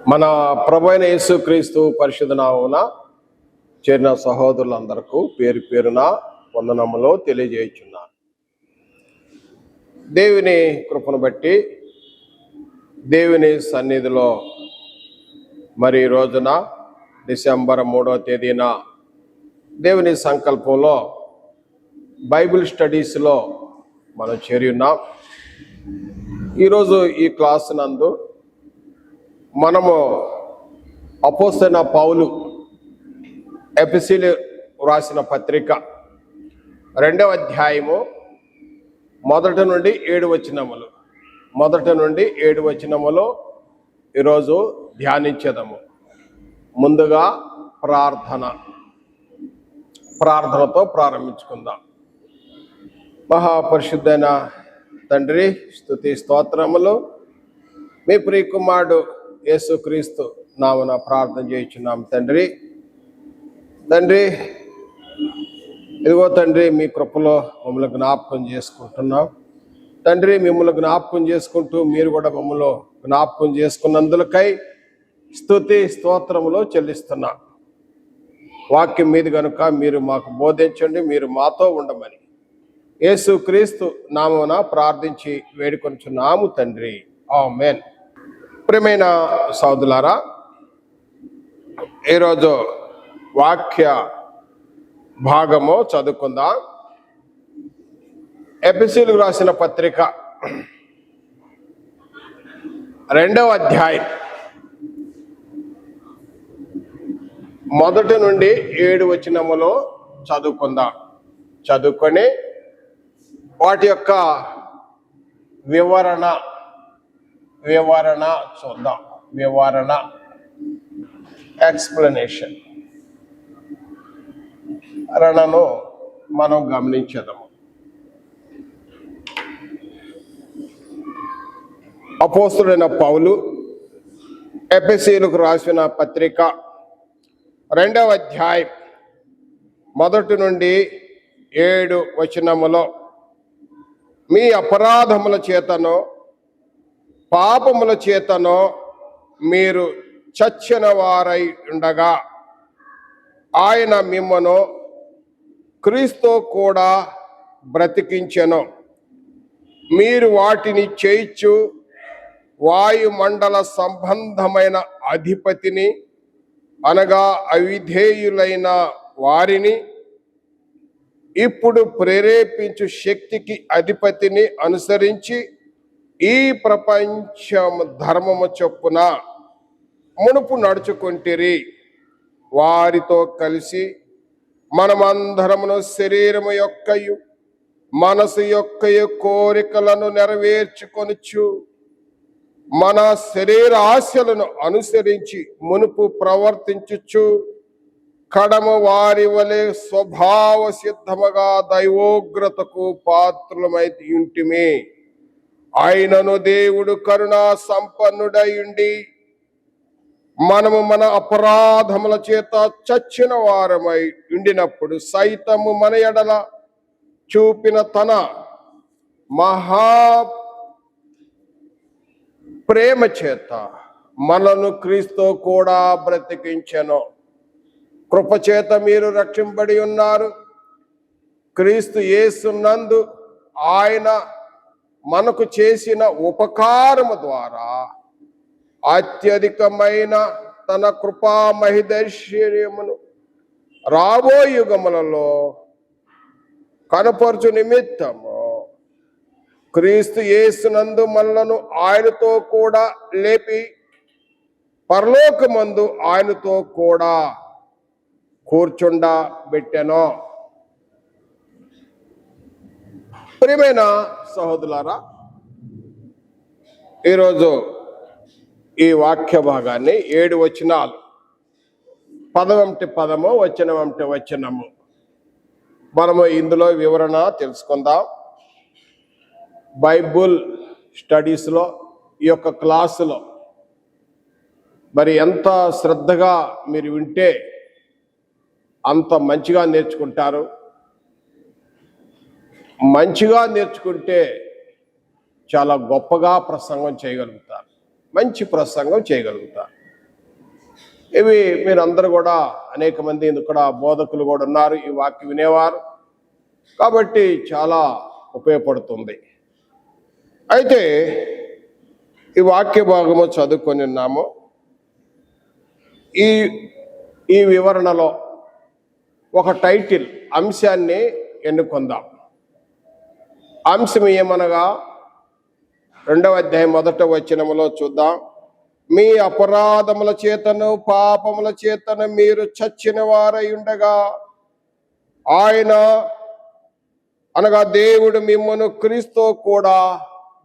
మన ప్రభువైన యేసుక్రీస్తు పరిశుద్ధ నామమున చేరిన సహోదరులందరకు పేరు పేరున వందనములు తెలియజేయుచున్నాను. దేవుని కృపను బట్టి దేవుని సన్నిధిలో మరి రోజున డిసెంబర్ 3వ తేదీన దేవుని సంకల్పంలో బైబిల్ స్టడీస్లో మనం చేరి ఉన్నాం. ఈరోజు ఈ క్లాస్ నందు మనము అపోస్తలుడైన పౌలు ఎఫెసీయులకు రాసిన పత్రిక 2వ అధ్యాయము 1 నుండి 7 వచనములు 1 నుండి 7 వచనములు ఈరోజు ధ్యానించేదము. ముందుగా ప్రార్థనతో ప్రారంభించుకుందాం. మహాపరిశుద్ధైన తండ్రి, స్తుతి స్తోత్రములు మీ ప్రియ కుమారుడు యేసుక్రీస్తు నామమున ప్రార్థన చేయుచున్నాం. తండ్రి ఇదిగో తండ్రి, మీ కృపలో మమ్మల్ని జ్ఞాపకం చేసుకుంటున్నాం. తండ్రి, మిమ్మల్ని జ్ఞాపకం చేసుకుంటూ మీరు కూడా మమ్మల్ని జ్ఞాపకం చేసుకున్నందులకై స్తుతి స్తోత్రములు చెల్లిస్తున్నాం. వాక్యం మీద కనుక మీరు మాకు బోధించండి, మీరు మాతో ఉండమని యేసుక్రీస్తు నామమున ప్రార్థించి వేడుకొనుచున్నాము తండ్రి, ఆమేన్. ప్రియమైన సోదరులారా, ఈరోజు వాక్య భాగము చదువుకుందాం. ఎఫెసీయులకు రాసిన పత్రిక 2వ అధ్యాయం 1 నుండి 7 వచనములో చదువుకుందాం. చదువుకొని వాటి యొక్క వివరణ చూద్దాం. ఎక్స్ప్లెనేషన్ రణను మనం గమనించదాము. అపోస్తలుడైన పౌలు ఎఫెసీయులకు రాసిన పత్రిక 2వ అధ్యాయం 1 నుండి 7 వచనములో, మీ అపరాధముల చేతనో పాపముల చేతనో మీరు చచ్చిన వారై ఉండగా ఆయన మిమ్మను క్రీస్తు కూడా బ్రతికించెను. మీరు వాటిని చేయిచు వాయుమండల సంబంధమైన అధిపతిని అనగా అవిధేయులైన వారిని, ఇప్పుడు ప్రేరేపించు శక్తికి అధిపతిని అనుసరించి ఈ ప్రపంచం ధర్మము చొప్పున మునుపు నడుచుకుంటిరి. వారితో కలిసి మనమందరమును శరీరము యొక్కయు మనసు యొక్కయు కోరికలను నెరవేర్చుకొనుచు మన శరీర ఆశలను అనుసరించి మునుపు ప్రవర్తించుచు కడము వారి వలె స్వభావ సిద్ధముగా దైవోగ్రతకు పాత్రులమై ఉంటిమి. ఆయనను దేవుడు కరుణా సంపన్నుడై ఉండి మనము మన అపరాధముల చేత చచ్చిన వారమై ఉండినప్పుడు సైతము మన ఎడల చూపిన తన మహా ప్రేమ చేత మనను క్రీస్తు కూడా బ్రతికించెను. కృపచేత మీరు రక్షింపబడి ఉన్నారు. క్రీస్తు యేసునందు ఆయన మనకు చేసిన ఉపకారము ద్వారా అత్యధికమైన తన కృపా మహిదైశ్వర్యమును రాబో యుగములలో కనపరచు నిమిత్తము క్రీస్తు యేసునందు మనలను ఆయనతో కూడా లేపి పరలోకమందు ఆయనతో కూడా కూర్చుండబెట్టెను. ప్రియమైన సహోదరులారా, ఈరోజు ఈ వాక్య భాగాన్ని 7 వచనాలు, పదమంటే పదము, వచనమంటే వచనము, మనము ఇందులో వివరణ తెలుసుకుందాం. బైబుల్ స్టడీస్లో ఈ యొక్క క్లాసులో మరి ఎంత శ్రద్ధగా మీరు వింటే అంత మంచిగా నేర్చుకుంటారు. మంచిగా నేర్చుకుంటే చాలా గొప్పగా ప్రసంగం చేయగలుగుతారు, మంచి ప్రసంగం చేయగలుగుతారు. ఇవి మీరందరూ కూడా అనేక మంది ఇక్కడ బోధకులు కూడా ఉన్నారు, ఈ వాక్యం వినేవారు, కాబట్టి చాలా ఉపయోగపడుతుంది. అయితే ఈ వాక్య భాగము చదువుకొని ఉన్నాము. ఈ వివరణలో ఒక టైటిల్ అంశాన్ని ఎన్నుకుందాం. అంశం ఏమనగా 2వ అధ్యాయం 1వ వచనములో చూద్దాం. మీ అపరాధముల చేతను పాపముల చేతను మీరు చచ్చిన వారై ఉండగా ఆయన అనగా దేవుడు మిమ్మను క్రీస్తు కూడా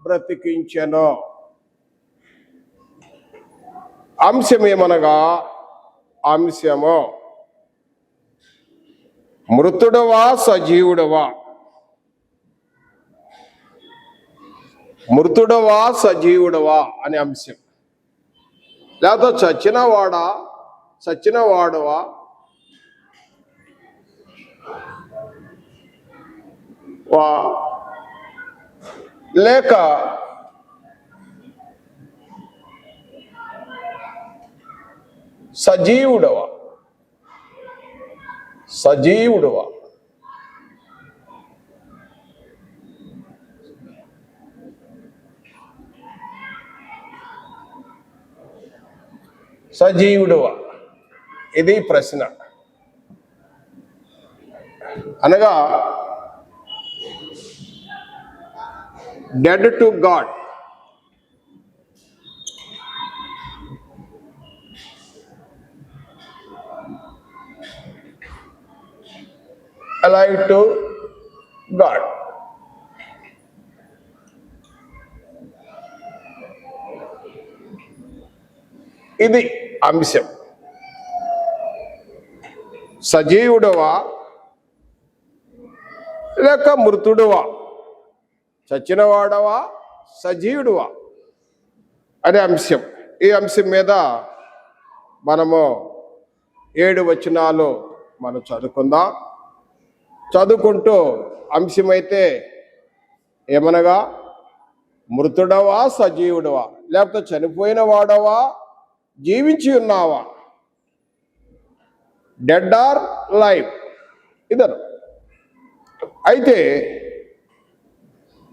బ్రతికించెను. అంశమేమనగా అంశము మృతుడవా సజీవుడవా, మృతుడవా సజీవుడవా అనే అంశం. లేకపోతే చచ్చినవాడవా లేక సజీవుడవా సజీవుడవా సజీవుడువా, ఇది ప్రశ్న. అనగా dead to God, alive to God. ఇది అంశం. సజీవుడవా లేక మృతుడువా, చచ్చినవాడవా సజీవుడువా అనే అంశం. ఈ అంశం మీద మనము 7 వచనాలు మనం చదువుకుందాం. చదువుకుంటూ అంశమైతే ఏమనగా మృతుడవా సజీవుడవా, లేకపోతే చనిపోయిన వాడవా జీవించి ఉన్నావా, డెడ్ ఆర్ లైవ్, ఇద్దరు. అయితే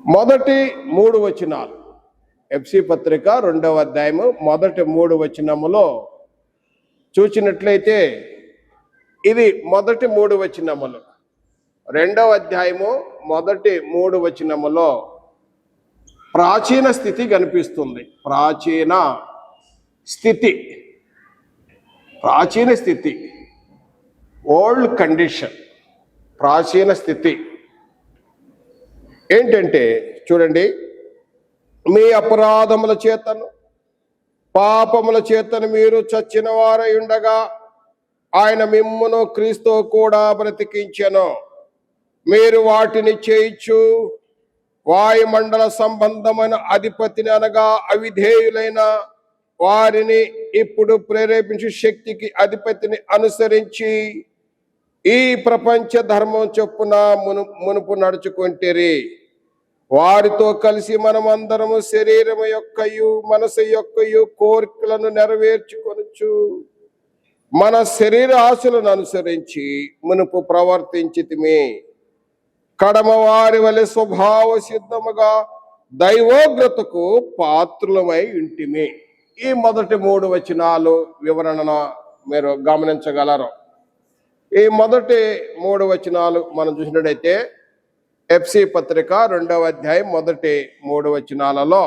మొదటి 3 వచనాలు ఎఫ్సి పత్రిక 2వ అధ్యాయము మొదటి 3 వచనములో చూసినట్లయితే ఇది మొదటి 3 వచనములు. 2వ అధ్యాయము మొదటి 3 వచనములో ప్రాచీన స్థితి కనిపిస్తుంది. ప్రాచీన స్థితి, ఓల్డ్ కండిషన్, ప్రాచీన స్థితి ఏంటంటే చూడండి, మీ అపరాధముల చేతను పాపముల చేతను మీరు చచ్చిన వారై ఉండగా ఆయన మిమ్మును క్రీస్తు కూడా బ్రతికించెను. మీరు వాటిని చేయించు వాయుమండల సంబంధమైన అధిపతిని అనగా అవిధేయులైన వారిని ఇప్పుడు ప్రేరేపించే శక్తికి అధిపతిని అనుసరించి ఈ ప్రపంచ ధర్మం చొప్పున మునుపు నడుచుకుంటేరి. వారితో కలిసి మనమందరము శరీరము యొక్కయు మనసు యొక్కయు కోరికలను నెరవేర్చుకొనొచ్చు మన శరీర ఆశలను అనుసరించి మునుపు ప్రవర్తించితిమి. కడమ వారి వలె స్వభావ సిద్ధముగా దైవోగ్రతకు పాత్రులమై ఇంటిమి. ఈ మొదటి 3 వచనాలు వివరణ మీరు గమనించగలరు. ఈ మొదటి 3 వచనాలు మనం చూసినట్టయితే ఎఫ్సి పత్రిక 2వ అధ్యాయం మొదటి 3 వచనాలలో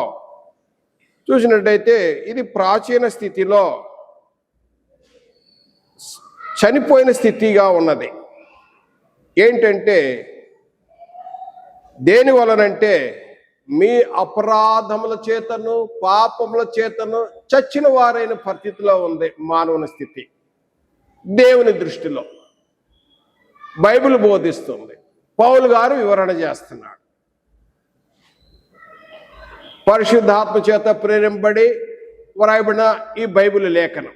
చూసినట్టయితే ఇది ప్రాచీన స్థితిలో చనిపోయిన స్థితిగా ఉన్నది. ఏంటంటే దేని వలనంటే మీ అపరాధముల చేతను పాపముల చేతను చచ్చిన వారైన పరిస్థితిలో ఉంది మానవుని స్థితి. దేవుని దృష్టిలో బైబిల్ బోధిస్తుంది, పౌలు గారు వివరణ చేస్తున్నాడు. పరిశుద్ధాత్మ చేత ప్రేరింపబడి వ్రాయబడిన ఈ బైబిల్ లేఖనం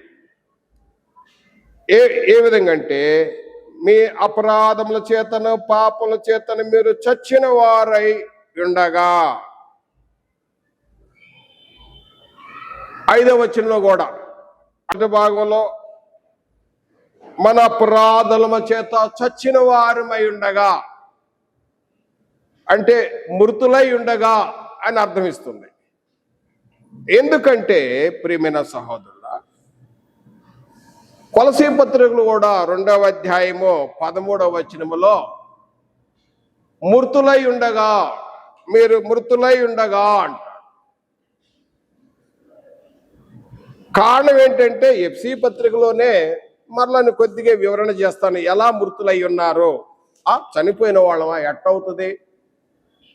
ఏ విధంగా అంటే మీ అపరాధముల చేతను పాపముల చేతను మీరు చచ్చిన వారై ఉండగా. 5వ వచనంలో కూడా మొదటి భాగంలో మన అపరాధముల చేత చచ్చిన వారమై ఉండగా అంటే మృతులై ఉండగా అని అర్థమిస్తుంది. ఎందుకంటే ప్రియమైన సహోదరుల, కొలసీ పత్రికలు కూడా 2వ అధ్యాయము 13వ వచనములో మృతులై ఉండగా, మీరు మృతులై ఉండగా అంటారు. కారణం ఏంటంటే ఎఫ్సి పత్రికలోనే మరలా కొద్దిగా వివరణ చేస్తాను. ఎలా మృతులై ఉన్నారు, చనిపోయిన వాళ్ళమా ఎట్టవుతుంది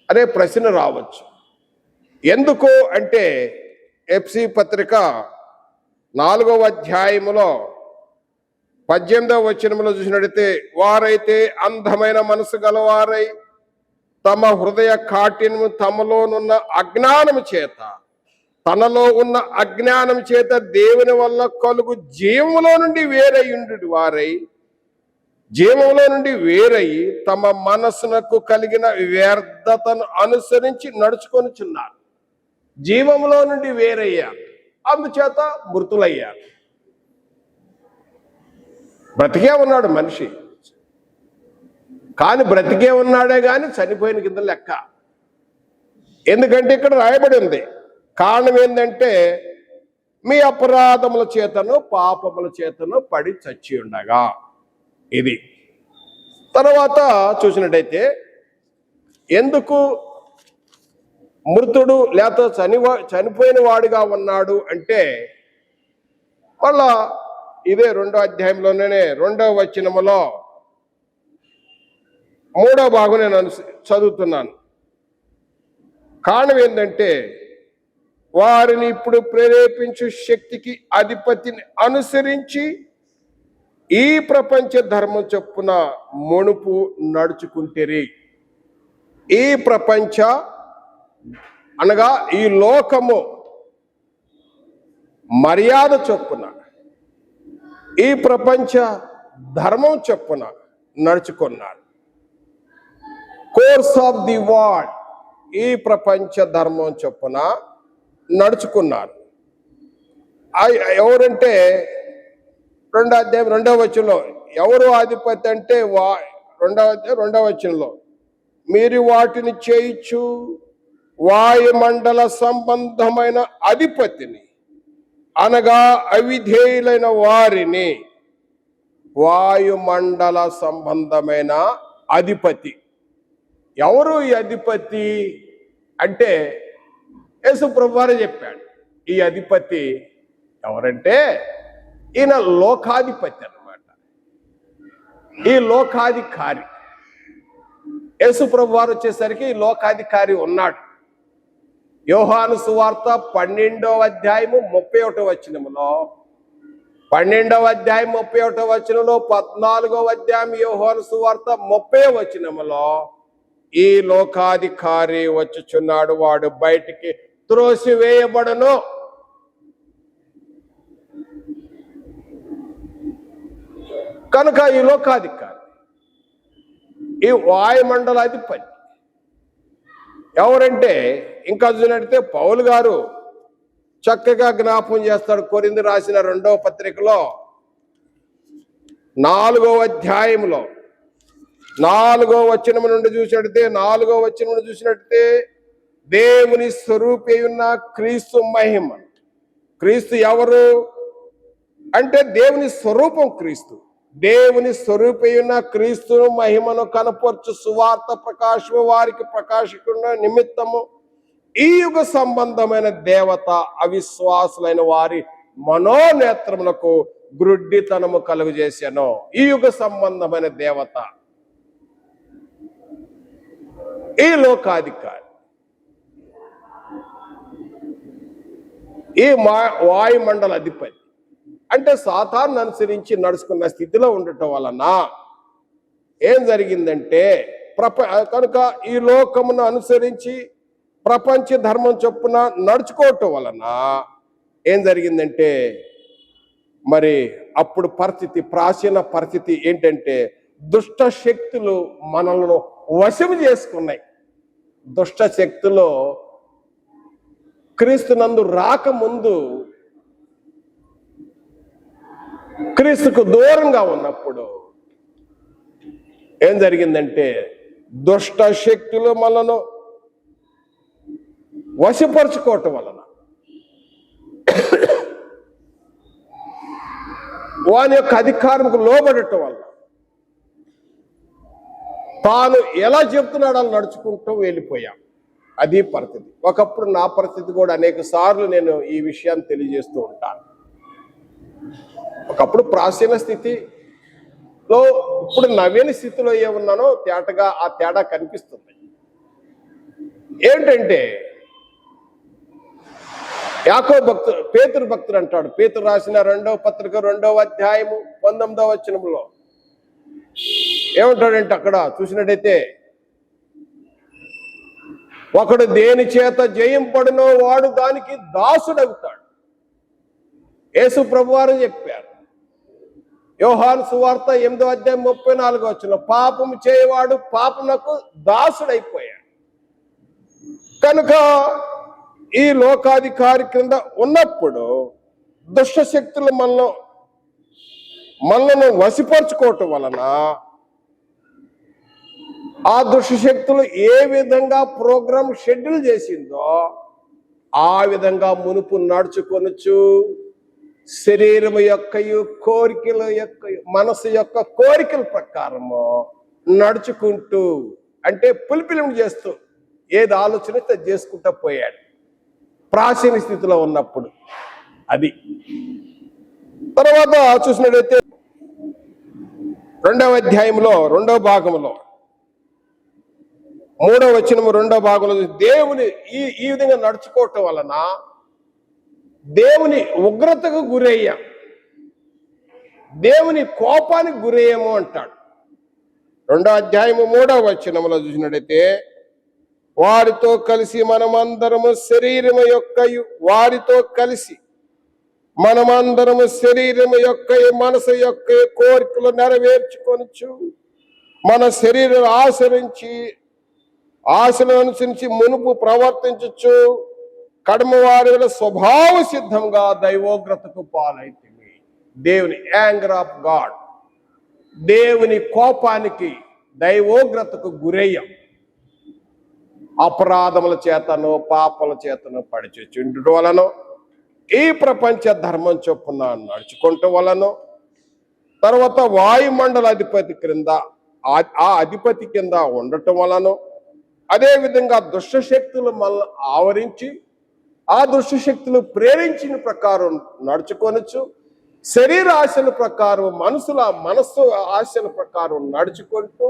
అనే ప్రశ్న రావచ్చు. ఎందుకు అంటే ఎఫ్సి పత్రిక 4వ అధ్యాయములో 18వ వచనములో చూసినట్లయితే, వారైతే అందమైన మనసు గలవారై తమ హృదయ కాఠిన్యము తనలో ఉన్న అజ్ఞానం చేత దేవుని వల్ల కలుగు జీవములో నుండి వేరై తమ మనసునకు కలిగిన వ్యర్థతను అనుసరించి నడుచుకొనిచున్నారు. జీవములో నుండి వేరయ్యారు, అందుచేత మృతులయ్యారు. బ్రతికే ఉన్నాడు మనిషి, కానీ బ్రతికే ఉన్నాడే కానీ చనిపోయిన కింద లెక్క. ఎందుకంటే ఇక్కడ రాయబడి ఉంది, కారణం ఏంటంటే మీ అపరాధముల చేతను పాపముల చేతను పడి చచ్చి ఉండగా. ఇది తర్వాత చూసినట్టయితే ఎందుకు మృతుడు లేక చనిపోయిన వాడిగా ఉన్నాడు అంటే, మళ్ళా ఇదే 2వ అధ్యాయంలోనే 2వ వచనములో 3వ భాగం నేను చదువుతున్నాను. కారణం ఏంటంటే, వారిని ఇప్పుడు ప్రేరేపించు శక్తికి అధిపతిని అనుసరించి ఈ ప్రపంచ ధర్మం చొప్పున మునుపు నడుచుకుంటేరి. ఈ ప్రపంచ అనగా ఈ లోకము మర్యాద చొప్పున, ఈ ప్రపంచ ధర్మం చొప్పున నడుచుకున్నారు. కోర్స్ ఆఫ్ ది వరల్డ్, ఈ ప్రపంచ ధర్మం చొప్పున నడుచుకున్నారు. ఎవరంటే 2వ అధ్యాయం 2వ వచనంలో ఎవరు అధిపతి అంటే 2వ అధ్యాయం 2వ వచనంలో, మీరు వాటిని చేయించు వాయుమండల సంబంధమైన అధిపతిని అనగా అవిధేయులైన వారిని. వాయుమండల సంబంధమైన అధిపతి ఎవరు? ఈ అధిపతి అంటే యేసు ప్రభువారే చెప్పాడు. ఈ అధిపతి ఎవరంటే ఈయన లోకాధిపతి అన్నమాట, ఈ లోకాధికారి. యేసు ప్రభువారు వచ్చేసరికి ఈ లోకాధికారి ఉన్నాడు. యోహాను సువార్త 12వ అధ్యాయము 31వ వచనములో, 12వ అధ్యాయం 31వ వచనంలో, 14వ అధ్యాయం యోహాను సువార్త 30వ వచనములో ఈ లోకాధికారి వచ్చుచున్నాడు, వాడు బయటికి త్రోసివేయబడును. కనుక ఈ లోకాధికారి, ఈ వాయుమండల అధిపతి ఎవరంటే, ఇంకా చూసినట్లయితే పౌలు గారు చక్కగా జ్ఞాపకం చేస్తాడు. కొరింథీ రాసిన 2వ పత్రికలో 4వ అధ్యాయంలో 4వ వచనం నుండి చూసినట్లయితే దేవుని స్వరూపి ఉన్న క్రీస్తు మహిమ. క్రీస్తు ఎవరు అంటే దేవుని స్వరూపం క్రీస్తు. దేవుని స్వరూపి ఉన్న క్రీస్తును మహిమను కనపరచు సువార్త ప్రకాశము వారికి ప్రకాశికున్న నిమిత్తము ఈ యుగ సంబంధమైన దేవత అవిశ్వాసులైన వారి మనోనేత్రములకు గ్రుడ్డితనము కలుగజేశాను. ఈ యుగ సంబంధమైన దేవత ఈ లోకాధికారి, ఈ వాయుమండల అధిపతి అంటే సాతాను అనుసరించి నడుచుకున్న స్థితిలో ఉండటం వలన ఏం జరిగిందంటే, కనుక ఈ లోకమును అనుసరించి ప్రపంచ ధర్మం చొప్పున నడుచుకోవటం వలన ఏం జరిగిందంటే, మరి అప్పుడు ప్రాచీన పరిస్థితి ఏంటంటే, దుష్ట శక్తులు మనల్ని వశము చేసుకున్నాయి. దుష్ట శక్తులు క్రీస్తునందు రాకముందు క్రీస్తుకు దూరంగా ఉన్నప్పుడు ఏం జరిగిందంటే దుష్ట శక్తులు మనను వశపరుచుకోవటం వలన వాని యొక్క అధికారంకు లోబడటం వల్ల తాను ఎలా చెప్తున్నాడో అలా నడుచుకుంటూ వెళ్ళిపోయాం. అది పరిస్థితి. ఒకప్పుడు నా పరిస్థితి కూడా అనేక సార్లు నేను ఈ విషయాన్ని తెలియజేస్తూ ఉంటాను. ఒకప్పుడు ప్రాచీన స్థితిలో ఇప్పుడు నవీన స్థితిలో ఏమున్నానో తేటగా ఆ తేడా కనిపిస్తుంది. ఏంటంటే యాకోబు భక్తుడు పేతురు భక్తుడు అంటాడు. పేతురు రాసిన 2వ పత్రిక 2వ అధ్యాయము 19వ వచనంలో ఏమంటాడంటే అక్కడ చూసినట్టయితే ఒకడు దేని చేత జయింపడునో వాడు దానికి దాసుడవుతాడు. యేసు ప్రభువారు చెప్పారు. యోహాను సువార్త 8వ అధ్యాయం 34వ వచనం పాపము చేయవాడు పాపమునకు దాసుడైపోయాడు. కనుక ఈ లోకాధికారి క్రింద ఉన్నప్పుడు దుష్ట శక్తులు మనలను వశపరుచుకోవటం వలన ఆ దుష్ట శక్తులు ఏ విధంగా ప్రోగ్రామ్ షెడ్యూల్ చేసిందో ఆ విధంగా మునుపు నడుచుకొనొచ్చు. శరీరం యొక్క కోరికల యొక్క మనసు యొక్క కోరికల ప్రకారము నడుచుకుంటూ అంటే పులిపిలం చేస్తూ ఏది ఆలోచన చేసుకుంటూ పోయాడు ప్రాచీన స్థితిలో ఉన్నప్పుడు. అది తర్వాత చూసినట్లయితే 2వ అధ్యాయంలో 2వ భాగంలో 3వ వచనము 2వ భాగంలో దేవుని ఈ విధంగా నడుచుకోవటం వలన దేవుని ఉగ్రతకు గురయ్యాం, దేవుని కోపానికి గురయ్యాము అంటాడు. 2వ అధ్యాయము 3వ వచనంలో చూసినట్టయితే వారితో కలిసి మనమందరము శరీరము యొక్క మనసు యొక్క కోరికలు నెరవేర్చుకొనొచ్చు. మన శరీరం ఆశను అనుసరించి మునుపు ప్రవర్తించచ్చు. కడమ వారి స్వభావ సిద్ధంగా దైవోగ్రతకు పాలైతుంది. దేవుని యాంగర్ ఆఫ్ గాడ్, దేవుని కోపానికి దైవోగ్రతకు గురయ్యాం. అపరాధముల చేతను పాపల చేతను పడిచుండటం వలన ఈ ప్రపంచ ధర్మం చొప్పున నడుచుకుంటూ వలన తర్వాత వాయుమండల అధిపతి క్రింద ఆ అధిపతి కింద ఉండటం వలన అదేవిధంగా దుష్టశక్తులు మనల్ని ఆవరించి ఆ దుష్టశక్తులు ప్రేరించిన ప్రకారం నడుచుకొనొచ్చు. శరీర ఆశల ప్రకారం మనస్సు ఆశల ప్రకారం నడుచుకుంటూ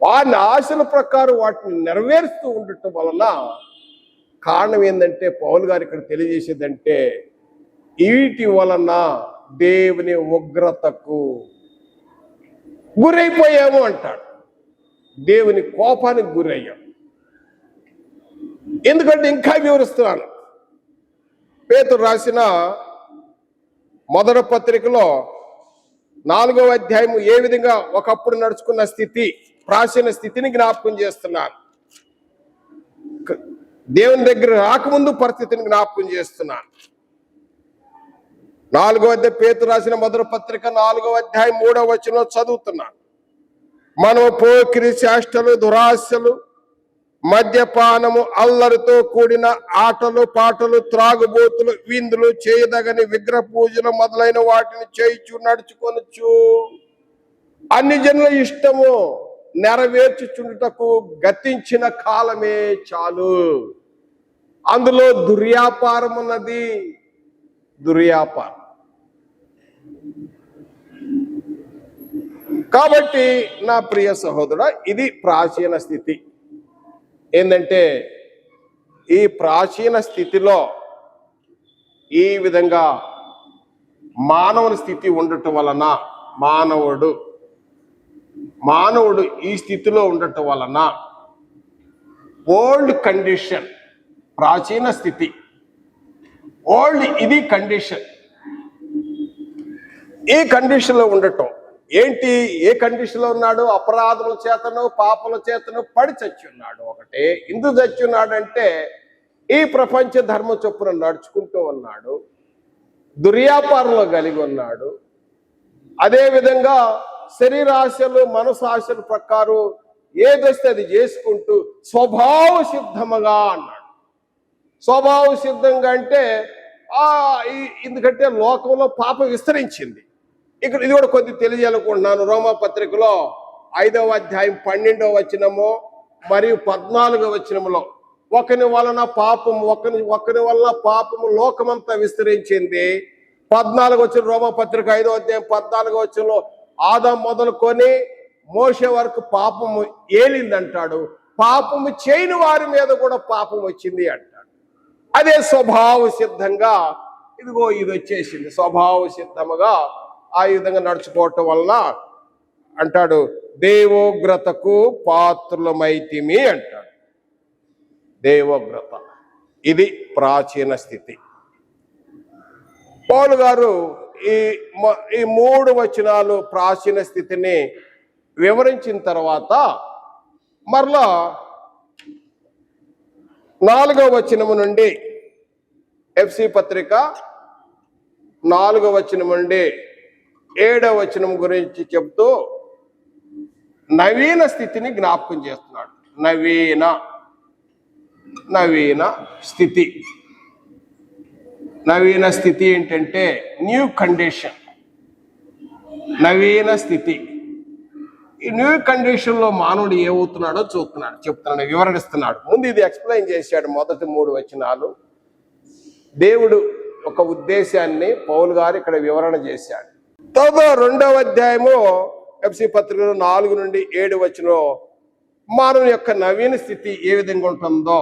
వాని ఆశల ప్రకారం వాటిని నెరవేరుస్తూ ఉండటం వలన కారణం ఏంటంటే పౌలు గారు ఇక్కడ తెలియజేసేదంటే వీటి వలన దేవుని ఉగ్రతకు గురైపోయాము అంటాడు. దేవుని కోపానికి గురయ్యాం. ఎందుకంటే ఇంకా వివరిస్తున్నాను. పేతురు రాసిన 1వ పత్రికలో 4వ అధ్యాయం ఏ విధంగా ఒకప్పుడు నడుచుకున్న స్థితి ప్రాచీన స్థితిని జ్ఞాపకం చేస్తున్నాను. దేవుని దగ్గర రాకముందు పరిస్థితిని జ్ఞాపకం చేస్తున్నాను. 4వ అధ్యాయం పేతురు రాసిన 1వ పత్రిక 4వ అధ్యాయం 3వ వచనంలో చదువుతున్నాను. మనము పోకిరి చేష్టలు దురాశలు మద్యపానము అల్లరితో కూడిన ఆటలు పాటలు త్రాగుబోతులు విందులు చేయదగని విగ్రహ పూజలు మొదలైన వాటిని చేయించు నడుచుకొనొచ్చు. అన్ని జనుల ఇష్టము నెరవేర్చుచుండుటకు గతించిన కాలమే చాలు. అందులో దుర్వ్యాపారం ఉన్నది. దుర్వ్యాపారం కాబట్టి నా ప్రియ సహోదరుడా, ఇది ప్రాచీన స్థితి. ఏంటంటే ఈ ప్రాచీన స్థితిలో ఈ విధంగా మానవుని స్థితి ఉండటం వలన మానవుడు ఈ స్థితిలో ఉండటం వలన ఓల్డ్ కండిషన్, ప్రాచీన స్థితి ఓల్డ్, ఇది కండిషన్. ఈ కండిషన్లో ఉండటం ఏంటి? ఏ కండిషన్లో ఉన్నాడు? అపరాధముల చేతను పాపల చేతను పడి చచ్చి ఉన్నాడు. ఒకటే ఎందుకు చచ్చి ఉన్నాడంటే ఈ ప్రపంచ ధర్మ చొప్పున నడుచుకుంటూ ఉన్నాడు, దుర్వ్యాపారంలో కలిగి ఉన్నాడు, అదేవిధంగా శరీరాశలు మనసు ఆశల ప్రకారం ఏదొస్తే అది చేసుకుంటూ స్వభావ సిద్ధముగా అన్నాడు. స్వభావ సిద్ధంగా అంటే ఎందుకంటే లోకంలో పాపం విస్తరించింది. ఇక్కడ ఇది కూడా కొద్ది తెలియజేయాలనుకుంటున్నాను. రోమా పత్రికలో 5వ అధ్యాయం 12వ వచనము మరియు 14వ వచనములో ఒకని వలన పాపము లోకమంతా విస్తరించింది. 14వ వచనం రోమా పత్రిక 5వ అధ్యాయం 14వ వచనంలో ఆదాం మొదలుకొని మోషే వరకు పాపము ఏలిందంటాడు. పాపము చేయని వారి మీద కూడా పాపం వచ్చింది అంటాడు. అదే స్వభావ సిద్ధంగా ఇదిగో ఇది వచ్చేసింది. స్వభావ సిద్ధముగా ఆ విధంగా నడుచుకోవటం వలన అంటాడు దేవోగ్రతకు పాత్రులమైతిమి అంటాడు. దేవోగ్రత ఇది ప్రాచీన స్థితి. పౌలు గారు ఈ 3 వచనాలు ప్రాచీన స్థితిని వివరించిన తర్వాత మరలా 4వ వచనము నుండి ఎఫ్సి పత్రిక 4వ వచనం నుండి 7వ వచనం గురించి చెప్తూ నవీన స్థితిని జ్ఞాపకం చేస్తున్నాడు. నవీన స్థితి. నవీన స్థితి ఏంటంటే న్యూ కండిషన్. నవీన స్థితి. ఈ న్యూ కండిషన్లో మానవుడు ఏమవుతున్నాడో చెప్తున్నాడు, వివరణిస్తున్నాడు. ముందు ఇది ఎక్స్ప్లెయిన్ చేశాడు. మొదటి 3 వచనాలు దేవుడు ఒక ఉద్దేశాన్ని పౌలు గారు ఇక్కడ వివరణ చేశాడు. తర్వాత 2వ అధ్యాయము ఎఫ్సి పత్రికలో 4 నుండి 7 వచనం మానవుని యొక్క నవీన స్థితి ఏ విధంగా ఉంటుందో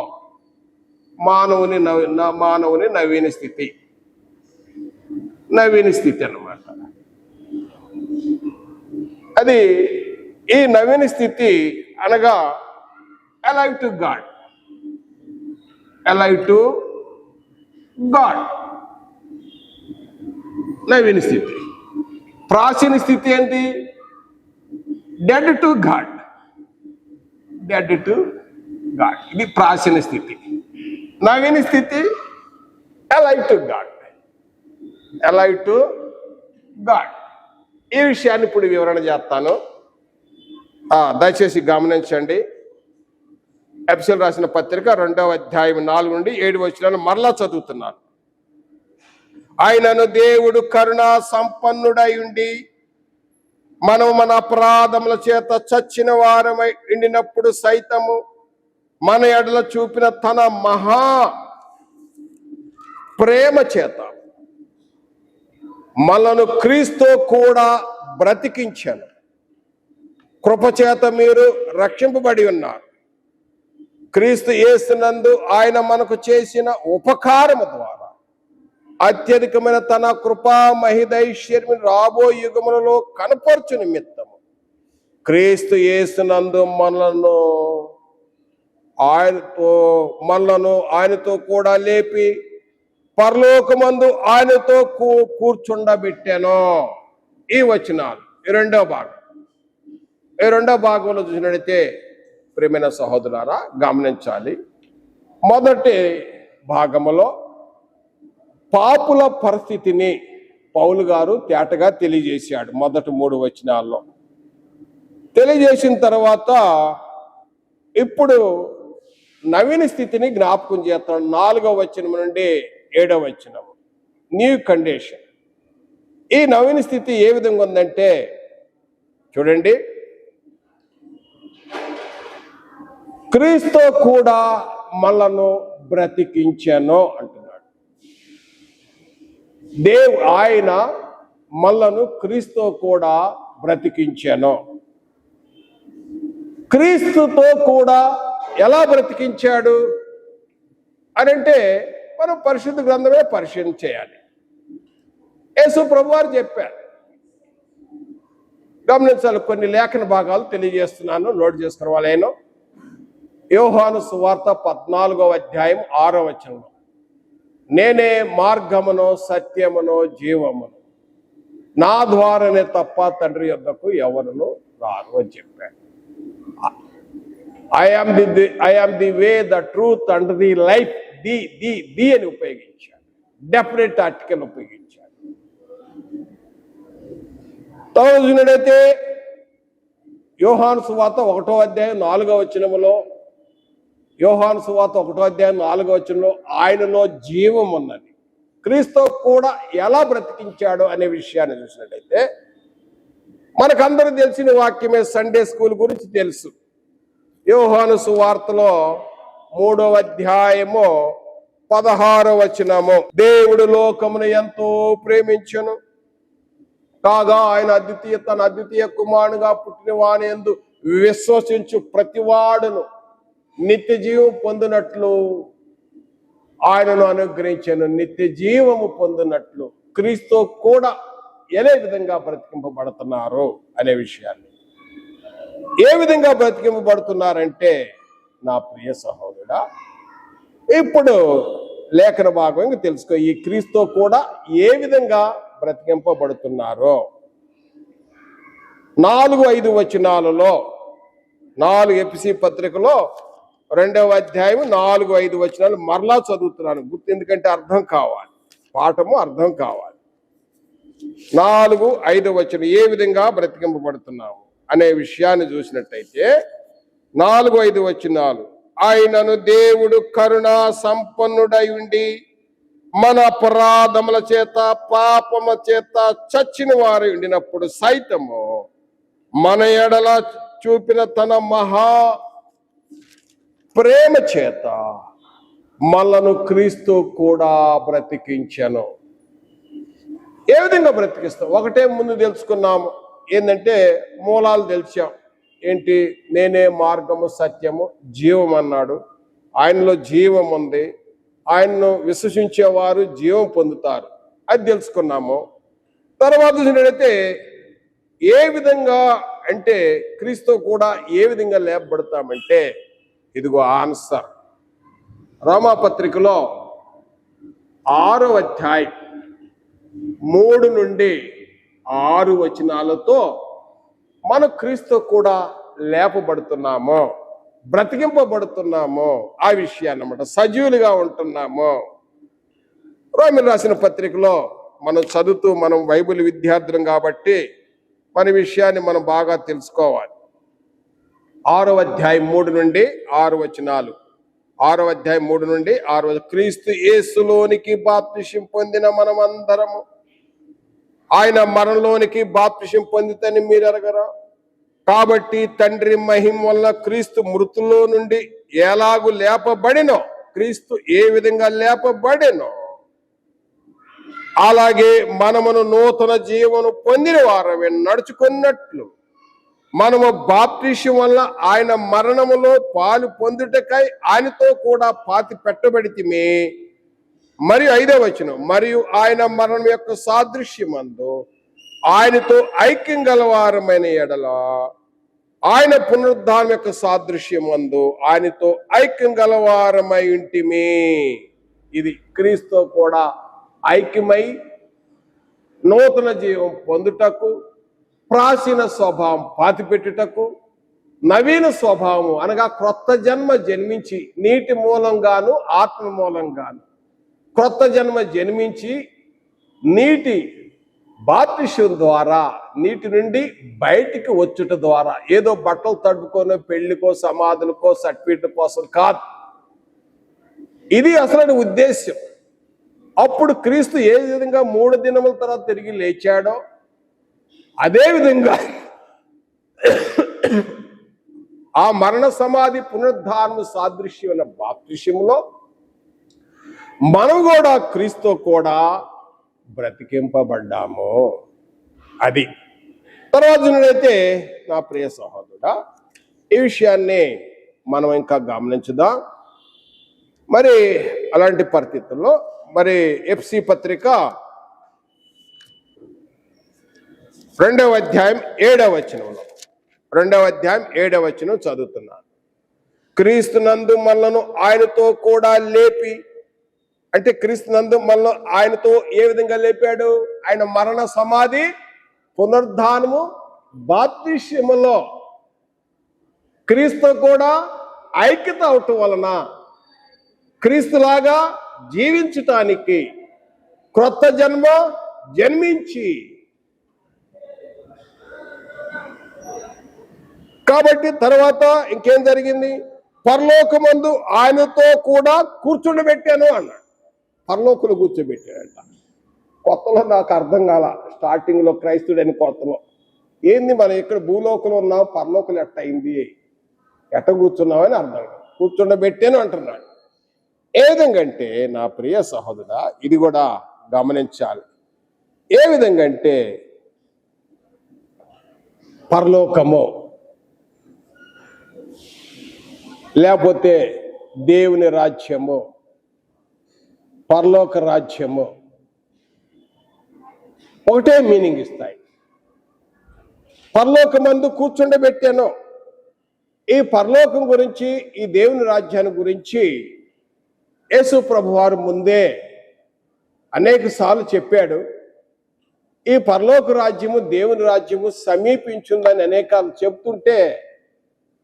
మానవుని నవీన స్థితి అన్నమాట. అది ఈ నవీన స్థితి అనగా అలైవ్ టు గాడ్. నవీన స్థితి. ప్రాచీన స్థితి ఏంటి? Dead to God. ఇది ప్రాచీన స్థితి. నవీన స్థితి అలైవ్ టు గాడ్. ఈ విషయాన్ని ఇప్పుడు వివరణ చేస్తాను. దయచేసి గమనించండి. ఎఫెసీయులకు రాసిన పత్రిక 2వ అధ్యాయం 4 నుండి 7 వచనాలు మరలా చదువుతున్నాను. ఆయనను దేవుడు కరుణా సంపన్నుడై ఉండి మనం మన అపరాధముల చేత చచ్చిన వారమై ఉండినప్పుడు సైతము మన ఎడల చూపిన తన మహా ప్రేమ చేత మనను క్రీస్తు కూడా బ్రతికించాను. కృపచేత మీరు రక్షింపబడి ఉన్నారు. క్రీస్తు యేసునందు ఆయన మనకు చేసిన ఉపకారము ద్వారా అత్యధికమైన తన కృపా మహిదైశ్వర్యం రాబో యుగములలో కనపరచు నిమిత్తము క్రీస్తు యేసునందు మనలను ఆయనతో కూడా లేపి పరలోకమందు ఆయనతో కూర్చుండబెట్టాను. ఈ వచనాలు ఈ రెండవ భాగంలో చూసినట్లయితే ప్రియమైన సహోదరులారా గమనించాలి. మొదటి భాగములో పాపుల పరిస్థితిని పౌలు గారు తేటగా తెలియజేశాడు. మొదటి 3 వచనాల్లో తెలియజేసిన తర్వాత ఇప్పుడు నవీన స్థితిని జ్ఞాపకం చేస్తాడు. 4వ వచనం నుండి 7వ వచనం న్యూ కండిషన్. ఈ నవీన స్థితి ఏ విధంగా ఉందంటే చూడండి, క్రీస్తు కూడా మనలను బ్రతికించాను అంటున్నాడు. ఆయన మనలను క్రీస్తు కూడా బ్రతికించాను. క్రీస్తుతో కూడా ఎలా బ్రతికించాడు అని అంటే మనం పరిశుద్ధ గ్రంథమే పరిశీలన చేయాలి. యేసు ప్రభువారు చెప్పారు. గమనించాలి. కొన్ని లేఖన భాగాలు తెలియజేస్తున్నాను, నోట్ చేసుకోవాలేను. యోహాను సువార్త 14వ అధ్యాయం 6వ వచనంలో నేనే మార్గమును సత్యమును జీవమును, నా ద్వారానే తప్ప తండ్రి యొద్దకు ఎవరును రారు అని చెప్పాడు. I am the way, the truth and the life. The అని ఉపయోగించాడు. డెఫినెట్ ఆర్టికల్ ఉపయోగించాడు. తర్వాత చూసినట్టయితే యోహాను సువార్త 1వ అధ్యాయం 4వ వచనములో, యోహాను సువార్త 1వ అధ్యాయం 4వ వచనంలో ఆయనలో జీవం ఉన్నది. క్రీస్తు కూడా ఎలా బ్రతికించాడు అనే విషయాన్ని చూసినట్టయితే మనకందరూ తెలిసిన వాక్యమే, సండే స్కూల్ గురించి తెలుసు. యోహాను సువార్తలో 3వ అధ్యాయము 16వ వచనము, దేవుడు లోకమును ఎంతో ప్రేమించెను కాగా ఆయన తన అద్వితీయ కుమారునిగా పుట్టిన వాని యందు విశ్వసించు ప్రతివాడును నిత్య జీవం పొందినట్లు ఆయనను అనుగ్రహించాను. నిత్య జీవము పొందినట్లు క్రీస్తు కూడా ఏ విధంగా బ్రతికింపబడుతున్నారు అనే విషయాన్ని, ఏ విధంగా బ్రతికింపబడుతున్నారంటే నా ప్రియ సహోదరుడా, ఇప్పుడు లేఖన భాగంగా తెలుసుకో. ఈ క్రీస్తు కూడా ఏ విధంగా బ్రతికింపబడుతున్నారో 4-5 వచనాలలో, 4 ఎఫెసీ పత్రికలో 2వ అధ్యాయం 4-5 వచనాలు మరలా చదువుతున్నాను గుర్తు, ఎందుకంటే అర్థం కావాలి, పాఠము అర్థం కావాలి. 4-5 వచనం ఏ విధంగా బ్రతికింపబడుతున్నాము అనే విషయాన్ని చూసినట్టయితే 4-5 వచనాలు, ఆయనను దేవుడు కరుణా సంపన్నుడై ఉండి మన అపరాధముల చేత పాపమ చేత చచ్చిన వారు ఉండినప్పుడు సైతము మన ఎడల చూపిన తన మహా ప్రేమ చేత మనను క్రీస్తు కూడా బ్రతికించెను. ఏ విధంగా బ్రతికిస్తాం? ఒకటే ముందు తెలుసుకున్నాము, ఏంటంటే మూలాలు తెలిసాం. ఏంటి? నేనే మార్గము సత్యము జీవం అన్నాడు. ఆయనలో జీవం ఉంది, ఆయన్ను విశ్వసించేవారు జీవం పొందుతారు, అది తెలుసుకున్నాము. తర్వాత చూసినట్లయితే ఏ విధంగా అంటే క్రీస్తు కూడా ఏ విధంగా లేపబడతామంటే ఇదిగో ఆన్సర్. రోమాపత్రికలో 6వ అధ్యాయం 3-6 వచనాలతో మన క్రీస్తు కూడా లేపబడుతున్నాము, బ్రతికింపబడుతున్నాము ఆ విషయాన్ని అన్నమాట, సజీవులుగా ఉంటున్నాము. రోమిలు రాసిన పత్రికలో మనం చదువుతూ, మనం బైబిల్ విద్యార్థులం కాబట్టి మన విషయాన్ని మనం బాగా తెలుసుకోవాలి. 6వ అధ్యాయం 3-6 వచనాలు, 6వ అధ్యాయం 3-6, క్రీస్తు యేసులోనికి బాప్తిసం పొందిన మనమందరము ఆయన మరణంలోనికి బాప్తిసం పొందితని మీరు ఎరగరా? కాబట్టి తండ్రి మహిమ వల్ల క్రీస్తు మృతుల్లో నుండి ఎలాగూ లేపబడినో, క్రీస్తు ఏ విధంగా లేపబడినో అలాగే మనమును నూతన జీవను పొందిన వారమే నడుచుకున్నట్లు మనము బాప్తిసం వల్ల ఆయన మరణములో పాలు పొందుటకై ఆయనతో కూడా పాతి పెట్టబడితిమి. మరియు 5వ వచనం, మరియు ఆయన మరణం యొక్క సాదృశ్యమందు ఆయనతో ఐక్యం గలవారమైన ఎడల ఆయన పునరుద్ధానం యొక్క సాదృశ్యమందు ఆయనతో ఐక్యం గలవారమై ఉంటిమి. ఇది క్రీస్తు కూడా ఐక్యమై నూతన జీవం పొందుటకు, ప్రాచీన స్వభావం పాతిపెట్టుటకు, నవీన స్వభావం అనగా క్రొత్త జన్మ జన్మించి నీటి మూలంగాను ఆత్మ మూలంగాను క్రొత్త జన్మ జన్మించి నీటి బాప్తిసం ద్వారా నీటి నుండి బయటికి వచ్చుట ద్వారా, ఏదో బట్టలు తడుపుకోనో పెళ్లికో సమాధులకో సర్టిఫికెట్ కోసం కాదు, ఇది అసలు ఉద్దేశ్యం. అప్పుడు క్రీస్తు ఏ విధంగా 3 దినముల తర్వాత తిరిగి లేచాడో అదేవిధంగా ఆ మరణ సమాధి పునరుద్ధారణ సాదృశ్యమైన బాప్తిసంలో మనం కూడా క్రీస్తు కూడా బ్రతికింపబడ్డాము. అది తర్వాత అయితే నా ప్రియ సహోదరుడా, ఈ విషయాన్ని మనం ఇంకా గమనించుదాం. మరి అలాంటి పరిస్థితుల్లో మరి ఎఫెసీ పత్రిక 2వ అధ్యాయం 7వ వచనంలో, 2వ అధ్యాయం 7వ వచనం చదువుతున్నాను. క్రీస్తునందు మనలను ఆయనతో కూడా లేపి, అంటే క్రీస్తునందు మనలో ఆయనతో ఏ విధంగా లేపాడు? ఆయన మరణ సమాధి పునరుద్ధానము బాప్తిసములో క్రీస్తు కూడా ఐక్యత అవటం వలన క్రీస్తులాగా జీవించటానికి క్రొత్త జన్మ జన్మించి కాబట్టి తర్వాత ఇంకేం జరిగింది? పరలోకమందు ఆయనతో కూడా కూర్చుండబెట్టాను అన్నాడు. పరలోకులు కూర్చోబెట్టాడంట. కొత్తలో నాకు అర్థం కాల, స్టార్టింగ్లో క్రైస్తుడని కొత్తలో ఏంది మనం ఇక్కడ భూలోకంలో ఉన్నాం, పరలోకులు ఎట్ట అయింది, ఎట్ట కూర్చున్నామని అర్థం కాదు. కూర్చుండబెట్టాను అంటున్నాడు. ఏ విధంగా అంటే నా ప్రియ సహోదరా, ఇది కూడా గమనించాలి. ఏ విధంగా అంటే పరలోకము లేకపోతే దేవుని రాజ్యము, పరలోక రాజ్యము ఒకటే మీనింగ్ ఇస్తాయి. పరలోకమందు కూర్చుండబెట్టాను. ఈ పరలోకం గురించి, ఈ దేవుని రాజ్యాన్ని గురించి యేసు ప్రభువారు ముందే అనేక సార్లు చెప్పాడు. ఈ పరలోక రాజ్యము, దేవుని రాజ్యము సమీపించుందని అనేకాలు చెప్తుంటే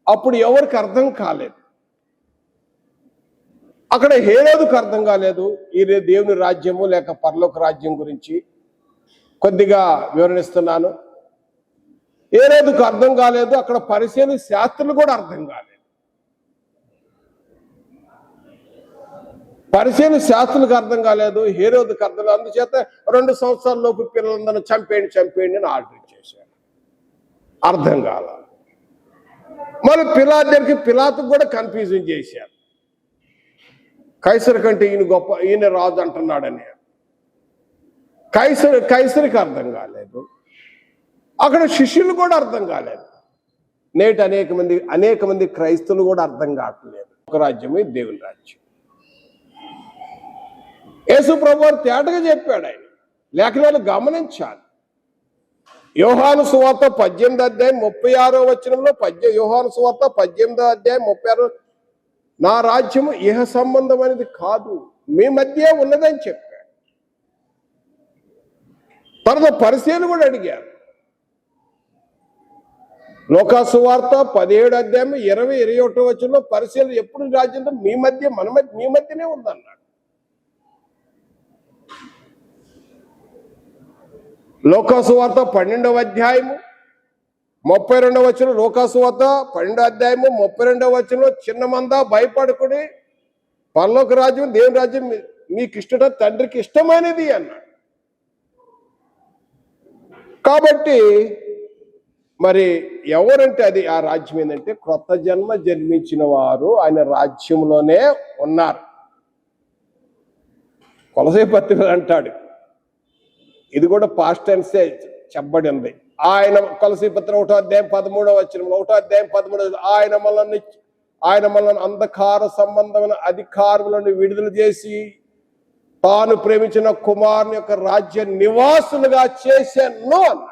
అప్పుడు ఎవరికి అర్థం కాలేదు. అక్కడ హేరోదుకు అర్థం కాలేదు ఈ దేవుని రాజ్యము లేక పరలోక రాజ్యం గురించి. కొద్దిగా వివరణిస్తున్నాను. హేరోదుకు అర్థం కాలేదు, అక్కడ పరిశీలన శాస్త్రులు కూడా అర్థం కాలేదు. పరిశీలన శాస్త్రులకు అర్థం కాలేదు, హేరోదుకు అర్థం కాలేదు. అందుచేత 2 సంవత్సరాల లోపు పిల్లలందరూ చంపేయండి అని ఆర్డర్ చేశాడు. అర్థం కాల. మరి పిలాతుకు కూడా కన్ఫ్యూజన్ చేశారు. కైసరు కంటే ఈయన గొప్ప, ఈయన రాజు అంటున్నాడని. కైసరికి అర్థం కాలేదు. అక్కడ శిష్యులు కూడా అర్థం కాలేదు. నేటి అనేక మంది క్రైస్తవులు కూడా అర్థం కావట్లేదు. ఒక రాజ్యమే దేవుని రాజ్యం. యేసు ప్రభువారు తేటగా చెప్పాడు. ఆయన లేఖనాలు గమనించాలి. యోహాను సువార్త 18వ అధ్యాయం 36వ వచనంలో, యోహాను సువార్త 18వ అధ్యాయం 36, నా రాజ్యము ఇహ సంబంధమైనది కాదు, మీ మధ్య ఉన్నదని చెప్పాడు. తర్వాత పరిశీలన కూడా అడిగారు. లోకాసు వార్త 17వ అధ్యాయం 20-21వ వచనంలో పరిశీలన ఎప్పుడు రాజ్యంలో మీ మధ్యనే ఉందన్నాడు. లోకాసు వార్త 12వ అధ్యాయము 32వ వచనం, లోకాసు వార్త 12వ అధ్యాయము 32వ వచనంలో, చిన్న మంద భయపడకుడి, పరలోక రాజ్యం దేవుని రాజ్యం మీకు ఇష్టం, తండ్రికి ఇష్టమైనది అన్నాడు. కాబట్టి మరి ఎవరంటే అది ఆ రాజ్యం ఏంటంటే క్రొత్త జన్మ జన్మించిన వారు ఆయన రాజ్యంలోనే ఉన్నారు. కొలసీ పత్రిక అంటాడు, ఇది కూడా పాస్ట్ టెన్సే చెప్పబడి ఉంది. ఆయన కొలసీ పత్రిక 1వ అధ్యాయం 13వ వచనం, 1వ అధ్యాయం 13వ, ఆయన మనల్ని అంధకార సంబంధమైన అధికారులను విడుదల చేసి తాను ప్రేమించిన కుమారుని యొక్క రాజ్య నివాసులుగా చేశాను అన్న.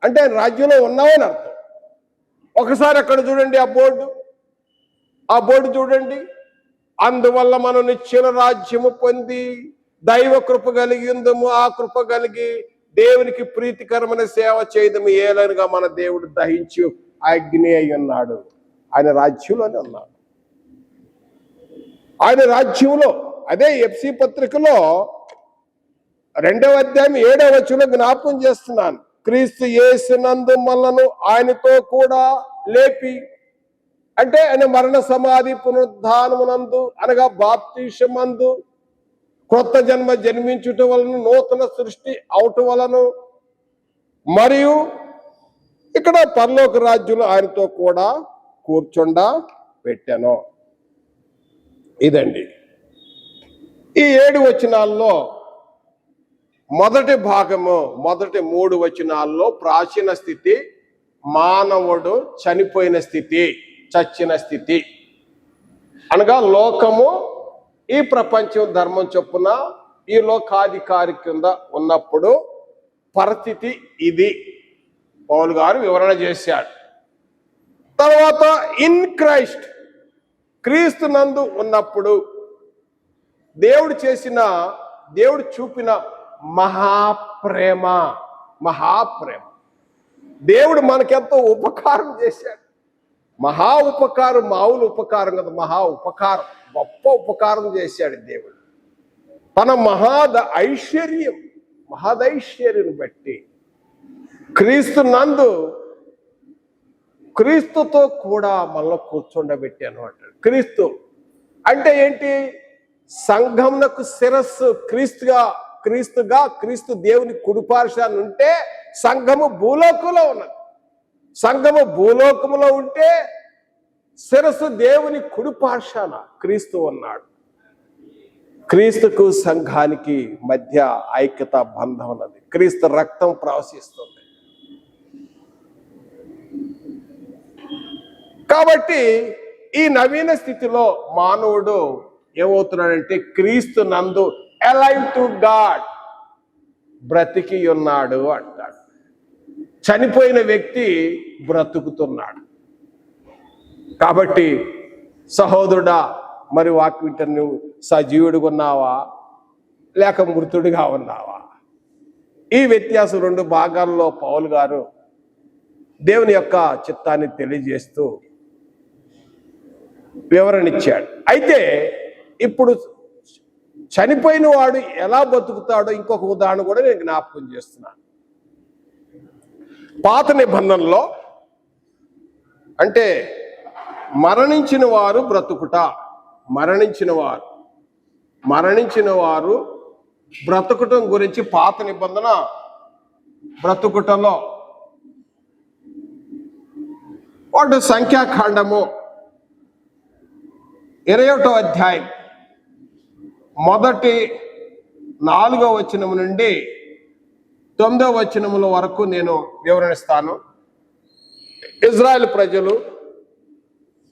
అంటే ఆయన రాజ్యంలో ఉన్నామని అర్థం. ఒకసారి అక్కడ చూడండి, ఆ బోర్డు చూడండి. అందువల్ల మనం నిత్య రాజ్యము పొంది దైవ కృప కలిగి ఉందము, ఆ కృప కలిగి దేవునికి ప్రీతికరమైన సేవ చేయదము, ఏలనగా మన దేవుడు దహించి అగ్ని అయి ఉన్నాడు. ఆయన రాజ్యంలోనే ఉన్నాడు. ఆయన రాజ్యంలో, అదే ఎఫ్సి పత్రికలో 2వ అధ్యాయం 7వ వచనంలో జ్ఞాపకం చేస్తున్నాను. క్రీస్తు యేసునందు మనలను ఆయనతో కూడా లేపి, అంటే ఆయన మరణ సమాధి పునరుద్ధానమునందు అనగా బాప్తిసమందు క్రొత్త జన్మ జన్మించుట వలన, నూతన సృష్టి అవుట వలన, మరియు ఇక్కడ పరలోక రాజ్యంలో ఆయనతో కూడా కూర్చుండబెట్టాను. ఇదండి ఈ 7 వచనాల్లో మొదటి భాగము, మొదటి 3 వచనాల్లో ప్రాచీన స్థితి, మానవుడు చనిపోయిన స్థితి, చచ్చిన స్థితి అనగా లోకము, ఈ ప్రపంచం ధర్మం చొప్పున ఈ లోకాధికారి కింద ఉన్నప్పుడు పరిస్థితి ఇది పౌలు గారు వివరణ చేశాడు. తర్వాత ఇన్ క్రైస్ట్, క్రీస్తు నందు ఉన్నప్పుడు దేవుడు చూపిన మహాప్రేమ, దేవుడు మనకెంతో ఉపకారం చేశాడు. మహా ఉపకారం, మామూలు ఉపకారం కదా, మహా ఉపకారం, గొప్ప ఉపకారం చేశాడు దేవుడు. తన మహదైశ్వర్యం బట్టి క్రీస్తు నందు క్రీస్తుతో కూడా మనల్ని కూర్చోండబెట్టాను అంటాడు. క్రీస్తు అంటే ఏంటి? సంఘమునకు శిరస్సు క్రీస్తు దేవుని కుడిపార్శ్వాన ఉంటే సంఘము భూలోకంలో ఉన్నది. సంఘము భూలోకములో ఉంటే శిరస్సు దేవుని కుడిపార్శ్వాన క్రీస్తు ఉన్నాడు. క్రీస్తుకు సంఘానికి మధ్య ఐక్యత బంధం ఉన్నది. క్రీస్తు రక్తం ప్రవశిస్తుంది. కాబట్టి ఈ నవీన స్థితిలో మానవుడు ఏమవుతున్నాడంటే క్రీస్తు నందు అలైవ్ టు గాడ్, బ్రతికి ఉన్నాడు అంటాడు. చనిపోయిన వ్యక్తి బ్రతుకుతున్నాడు. కాబట్టి సహోదరుడా, మరి వాక్యం నువ్వు సజీవుడిగా ఉన్నావా లేక మృతుడిగా ఉన్నావా? ఈ వ్యత్యాసం 2 భాగాల్లో పౌలు గారు దేవుని యొక్క చిత్తాన్ని తెలియజేస్తూ వివరణ ఇచ్చాడు. అయితే ఇప్పుడు చనిపోయిన వాడు ఎలా బతుకుతాడో ఇంకొక ఉదాహరణ కూడా నేను జ్ఞాపకం చేస్తున్నాను. పాత నిబంధనలో అంటే మరణించిన వారు బ్రతుకుట, మరణించిన వారు బ్రతుకుటం గురించి పాత నిబంధన బ్రతుకుటలో వాడు సంఖ్యాకాండము 21వ అధ్యాయం మొదటి 4వ వచనము నుండి 9వ వచనముల వరకు నేను వివరణిస్తాను. ఇజ్రాయెల్ ప్రజలు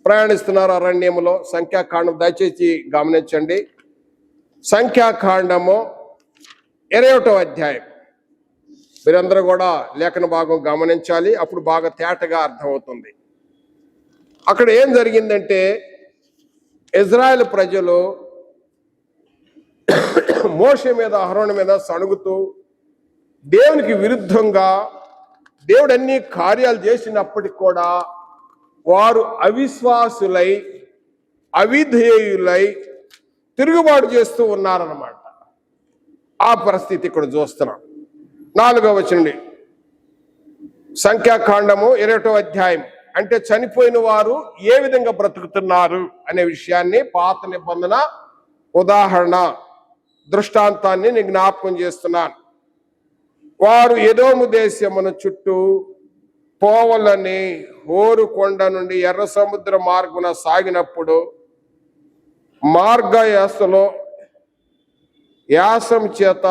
ప్రయాణిస్తున్నారు అరణ్యములో. సంఖ్యాకాండం దయచేసి గమనించండి. సంఖ్యాకాండము 21వ అధ్యాయం. మీరందరూ కూడా లేఖన భాగం గమనించాలి, అప్పుడు బాగా తేటగా అర్థమవుతుంది. అక్కడ ఏం జరిగిందంటే ఇజ్రాయెల్ ప్రజలు మోషే మీద అహరోను మీద సణుగుతూ దేవునికి విరుద్ధంగా దేవుడు అన్ని కార్యాలు చేసినప్పటికి కూడా వారు అవిశ్వాసులై అవిధేయులై తిరుగుబాటు చేస్తూ ఉన్నారన్నమాట. ఆ పరిస్థితి ఇక్కడ చూస్తున్నాం. 4వ వచనం సంఖ్యాకాండము 21వ అధ్యాయం. అంటే చనిపోయిన వారు ఏ విధంగా బ్రతుకుతున్నారు అనే విషయాన్ని పాత నిబంధన ఉదాహరణ దృష్టాంతాన్ని నేను జ్ఞాపకం చేస్తున్నాను. వారు ఎదోము దేశమును చుట్టూ పోవలని హోరు కొండ నుండి ఎర్ర సముద్ర మార్గున సాగినప్పుడు మార్గయాసలో యాసం చేత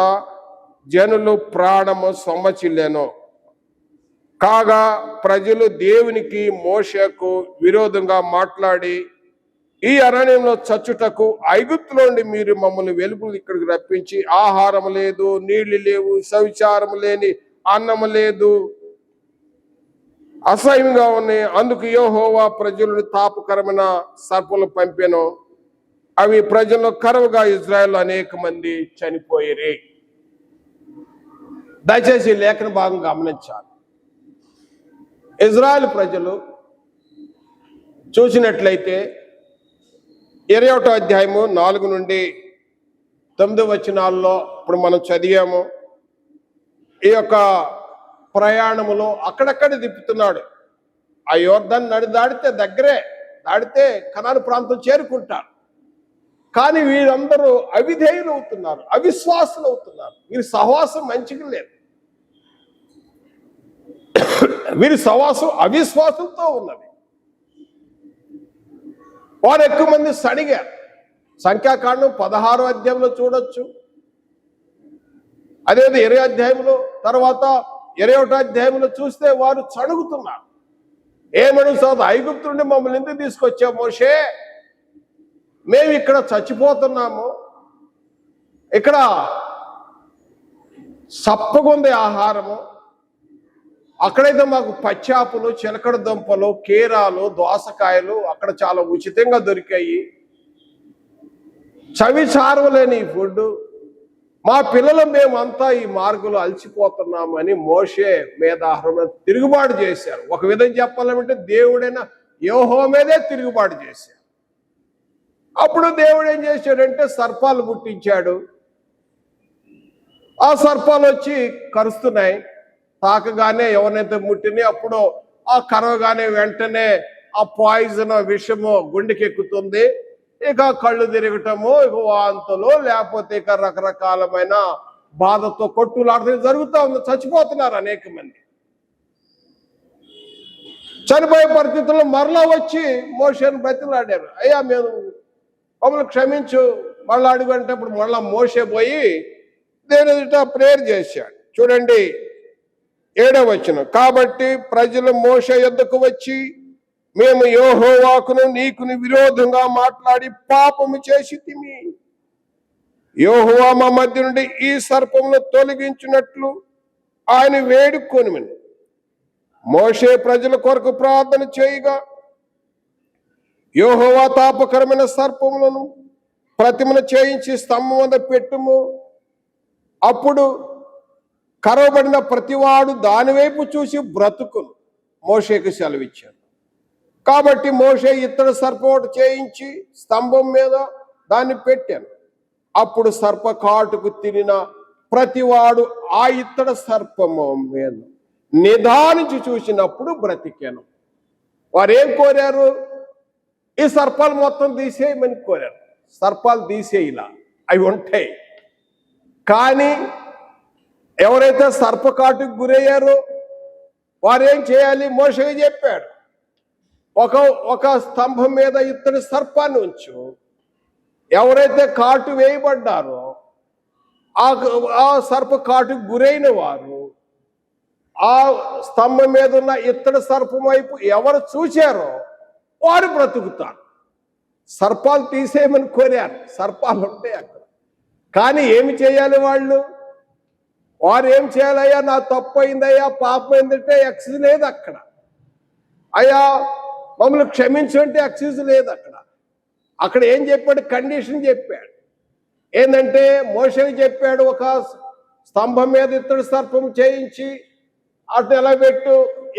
జనులు ప్రాణము సొమ్మచిల్లెను. కాగా ప్రజలు దేవునికి మోషేకు విరోధంగా మాట్లాడి, ఈ అరణ్యంలో చచ్చుటకు ఐగుప్తులోండి మీరు మమ్మల్ని వెలుపల ఇక్కడికి రప్పించి ఆహారం లేదు, నీళ్లు లేవు, శౌచారం లేని అన్నము లేదు, అసహ్యంగా ఉన్నాయి. అందుకు యెహోవా ప్రజలను తాపకరమైన సర్పలు పంపెను. అవి ప్రజల్లో కరువుగా ఇజ్రాయెల్ అనేక మంది చనిపోయిరి. దయచేసి లేఖన భాగం గమనించాలి. ఇజ్రాయెల్ ప్రజలు చూసినట్లయితే 21వ అధ్యాయము 4 నుండి 9 వచనాల్లో ఇప్పుడు మనం చదివాము. ఈ యొక్క ప్రయాణములో అక్కడక్కడ తిప్పుతున్నాడు. ఆ యోర్దాన్ని దాడితే కనాను ప్రాంతం చేరుకుంటారు. కానీ వీరందరూ అవిధేయులు అవుతున్నారు, అవిశ్వాసులు అవుతున్నారు. వీరి సహవాసం మంచిగా లేదు. వీరి సహవాసం అవిశ్వాసంతో ఉన్నది. వారు ఎక్కువ మంది సడిగారు. సంఖ్యాకాండం 16వ అధ్యాయంలో చూడొచ్చు. అదేవిధంగా 20వ అధ్యాయంలో, తర్వాత 21వ అధ్యాయంలో చూస్తే వారు చణుగుతున్నారు. ఏమడుగుతుంది? ఐగుప్తు నుండి మమ్మల్ని ఎందుకు తీసుకొచ్చావు మోషే? మేము ఇక్కడ చచ్చిపోతున్నాము, ఇక్కడ సప్పగుంది ఆహారము, అక్కడైతే మాకు పచ్చాపులు, చిలకడ దుంపలు, కీరాలు, దోసకాయలు అక్కడ చాలా ఉచితంగా దొరికాయి. చవి చారవలేని ఫుడ్. మా పిల్లలు మేమంతా ఈ మార్గంలో అలసిపోతున్నాము అని మోషే మీద తిరుగుబాటు చేశారు. ఒక విధంగా చెప్పాలంటే దేవుడైన యెహోవా మీదే తిరుగుబాటు చేశారు. అప్పుడు దేవుడు ఏం చేశాడంటే సర్పాలు పుట్టించాడు. ఆ సర్పాలు వచ్చి కరుస్తున్నాయి. తాకగానే ఎవరినైతే ముట్టినాయి అప్పుడు ఆ కరవగానే వెంటనే ఆ పాయిజన్ విషము గుండెకి ఎక్కుతుంది. ఇక కళ్ళు తిరగటము, ఇక వాంతులు, లేకపోతే ఇక రకరకాలమైన బాధతో కొట్టులాట జరుగుతూ ఉంది. చచ్చిపోతున్నారు అనేక మంది. చనిపోయే పరిస్థితుల్లో మరలా వచ్చి మోషేను బతిలాడారు. అయ్యా మేము మమ్మల్ని క్షమించు, మళ్ళీ అడుగు అంటే ఇప్పుడు మళ్ళా మోషే పోయి దేవుని ఎదుట ప్రేయర్ చేశాడు. చూడండి 7వ వచనం. కాబట్టి ప్రజలు మోషే యొద్దకు వచ్చి, మేము యెహోవాకును నీకును విరోధంగా మాట్లాడి పాపము చేసితిమి. యెహోవా మా మధ్య నుండి ఈ సర్పమును తొలగించినట్లు ఆయన వేడుకొనిమని మోషే ప్రజల కొరకు ప్రార్థన చేయగా, యెహోవా తాపకరమైన సర్పములను ప్రతిమను చేయించి స్తంభం వద్ద పెట్టుము. అప్పుడు కరవబడిన ప్రతివాడు దాని వైపు చూసి బ్రతుకును మోషేకు సెలవిచ్చాడు. కాబట్టి మోషే ఇత్తడి సర్పం చేయించి స్తంభం మీద దాన్ని పెట్టాను. అప్పుడు సర్ప కాటుకు తినిన ప్రతివాడు ఆ ఇత్తడి సర్పము మీద నిదానించి చూసినప్పుడు బ్రతికాను. వారు ఏం కోరారు? ఈ సర్పాలు మొత్తం తీసేయమని కోరారు. సర్పాలు తీసేయిలా, అవి ఉంటాయి. కానీ ఎవరైతే సర్పకాటుకు గురయ్యారో వారేం చేయాలి? మోషే చెప్పాడు, ఒక స్తంభం మీద ఇత్తడి సర్పాన్ని ఉంచు. ఎవరైతే కాటు వేయబడ్డారో ఆ సర్ప కాటుకు గురైన వారు ఆ స్తంభం మీద ఉన్న ఇత్తడి సర్పం వైపు ఎవరు చూశారో వారు బ్రతుకుతారు. సర్పాలు తీసేయమని కోరారు. సర్పాలు ఉంటాయి అక్కడ. కానీ ఏమి చేయాలి వారు ఏం చేయాలయ్యా? నా తప్పు అయిందయ్యా, పాపం అయిందంటే ఎక్సైజ్ లేదు అక్కడ. అయ్యా మమ్మల్ని క్షమించంటే ఎక్సైజ్ లేదు అక్కడ. అక్కడ ఏం చెప్పాడు? కండిషన్ చెప్పాడు. ఏంటంటే మోషేకి చెప్పాడు, ఒక స్తంభం మీద ఇత్తడి సర్పం చేయించి అటు ఎలా పెట్టు.